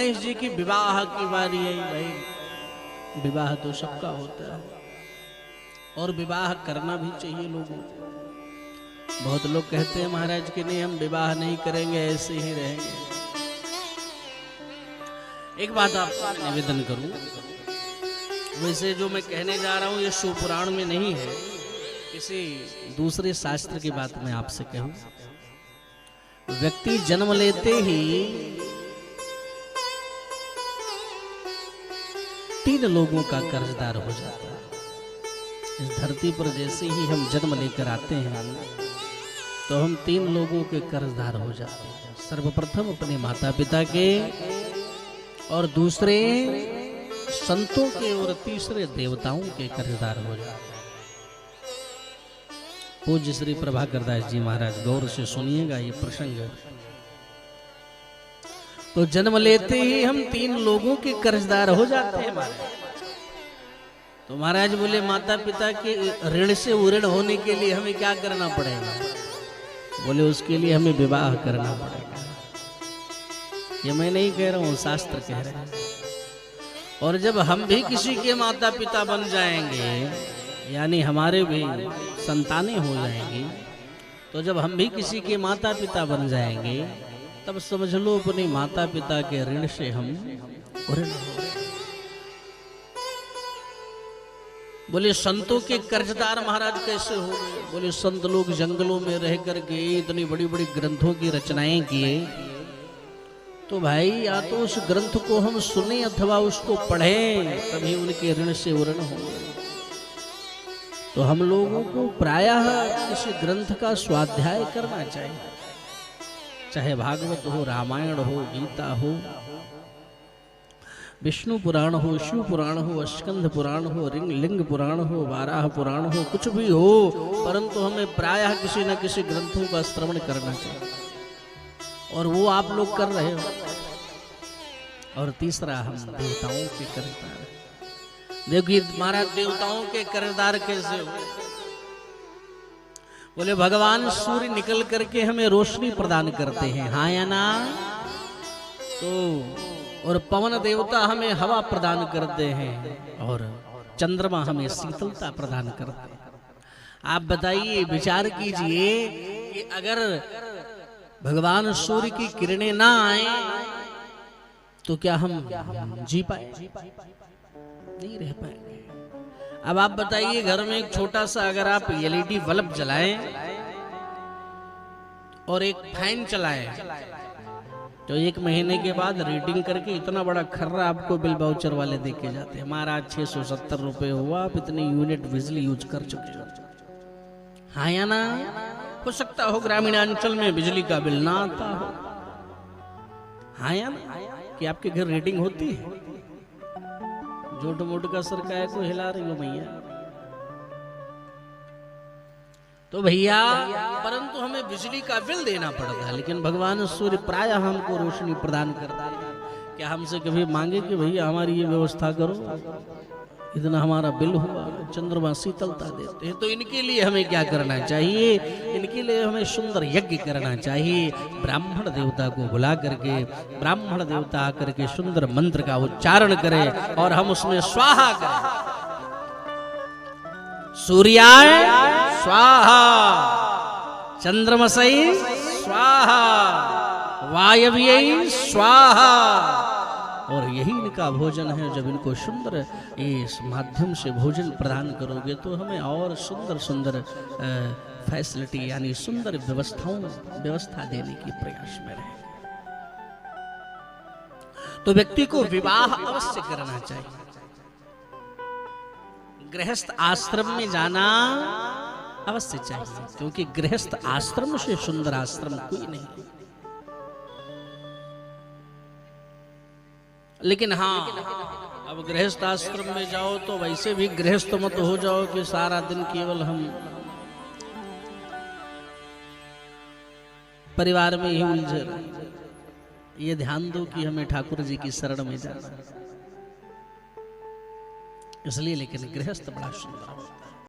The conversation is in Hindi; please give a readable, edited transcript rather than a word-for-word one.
गणेश जी की विवाह की बारी आई भाई। विवाह तो सबका होता है और विवाह करना भी चाहिए लोगों को। बहुत लोग कहते हैं महाराज कि नहीं हम विवाह नहीं करेंगे, ऐसे ही रहेंगे। एक बात आपको निवेदन करूं, वैसे जो मैं कहने जा रहा हूं ये शिवपुराण में नहीं है, किसी दूसरे शास्त्र की बात मैं आपसे कहूं। व्यक्ति जन्म लेते ही 3 लोगों का कर्जदार हो जाता है। इस धरती पर जैसे ही हम जन्म लेकर आते हैं तो हम 3 लोगों के कर्जदार हो जाते हैं। सर्वप्रथम अपने माता पिता के, और दूसरे संतों के, और तीसरे देवताओं के कर्जदार हो जाते हैं। पूज्य श्री प्रभाकर दास जी महाराज गौर से सुनिएगा ये प्रसंग। तो जन्म लेते ही हम 3 लोगों के कर्जदार हो जाते हैं महाराज। तो महाराज बोले माता पिता के ऋण से उऋण होने के लिए हमें क्या करना पड़ेगा? बोले उसके लिए हमें विवाह करना पड़ेगा। ये मैं नहीं कह रहा हूं, शास्त्र कह रहे हैं। और जब हम भी किसी के माता पिता बन जाएंगे, यानी हमारे भी संतानें हो जाएंगी, तो जब हम भी किसी के माता पिता बन जाएंगे तब समझ लो अपने माता पिता के ऋण से हम उऋण हो गए। बोले संतों के कर्जदार महाराज कैसे हो गए? बोले संत लोग जंगलों में रह करके इतनी बड़ी बड़ी ग्रंथों की रचनाएं किए, तो भाई या तो उस ग्रंथ को हम सुने अथवा उसको पढ़ें, तभी उनके ऋण से उऋण हो। तो हम लोगों को प्रायः इस ग्रंथ का स्वाध्याय करना चाहिए, चाहे भागवत हो, रामायण हो, गीता हो, विष्णु पुराण हो, शिव पुराण हो, स्कंद पुराण हो, लिंग पुराण हो, वाराह पुराण हो, कुछ भी हो, परंतु हमें प्रायः किसी न किसी ग्रंथों का श्रवण करना चाहिए। और वो आप लोग कर रहे हो। और तीसरा, हम देवताओं के कर्जदार। देखिए महाराज देवताओं के कर्जदार कैसे हो? बोले भगवान सूर्य निकल करके हमें रोशनी प्रदान करते हैं, हाँ या ना? तो और पवन देवता हमें हवा प्रदान करते हैं, और चंद्रमा हमें शीतलता प्रदान करते हैं। आप बताइए, विचार कीजिए कि अगर भगवान सूर्य की किरणें ना आए तो क्या हम जी पाए? नहीं रह पाएंगे। अब आप बताइए, घर में एक छोटा सा अगर आप एलईडी बल्ब जलाएं और एक फैन चलाएं, तो 1 महीने के बाद रीडिंग करके इतना बड़ा खर्रा आपको बिल वाउचर वाले दे के जाते हैं, महाराज 670 रुपए हुआ, आप इतनी यूनिट बिजली यूज कर चुके हो, हाँ या ना? हो सकता हो ग्रामीणांचल में बिजली का बिल ना आता हो, हाँ या ना? कि आपके घर रीडिंग होती है? जोट मोट का सरकार को हिला रही हो भैया। तो भैया परंतु हमें बिजली का बिल देना पड़ता है, लेकिन भगवान सूर्य प्राय हमको रोशनी प्रदान करता है। क्या हमसे कभी मांगे कि भैया हमारी ये व्यवस्था करो, इतना हमारा बिल हुआ? चंद्रमा शीतलता देते हैं। तो इनके लिए हमें क्या करना चाहिए? इनके लिए हमें सुंदर यज्ञ करना चाहिए। ब्राह्मण देवता को बुला करके, ब्राह्मण देवता आकर के सुंदर मंत्र का उच्चारण करे और हम उसमें स्वाहा करें। सूर्याय स्वाहा, चंद्रमसै स्वाहा, वायव्यै स्वाहा। और यही इनका भोजन है। जब इनको सुंदर इस माध्यम से भोजन प्रदान करोगे तो हमें और सुंदर सुंदर फैसिलिटी यानी सुंदर व्यवस्था देने की प्रयास में रहे। तो व्यक्ति को विवाह अवश्य करना चाहिए। गृहस्थ आश्रम में जाना अवश्य चाहिए, क्योंकि गृहस्थ आश्रम से सुंदर आश्रम कोई नहीं। लेकिन हाँ, अब गृहस्थ आश्रम में जाओ तो वैसे भी गृहस्थ मत हो जाओ कि सारा दिन केवल हम परिवार में ही उलझे रहे। ये ध्यान दो कि हमें ठाकुर जी की शरण में जाना, इसलिए। लेकिन गृहस्थ बड़ा सुंदर होता है।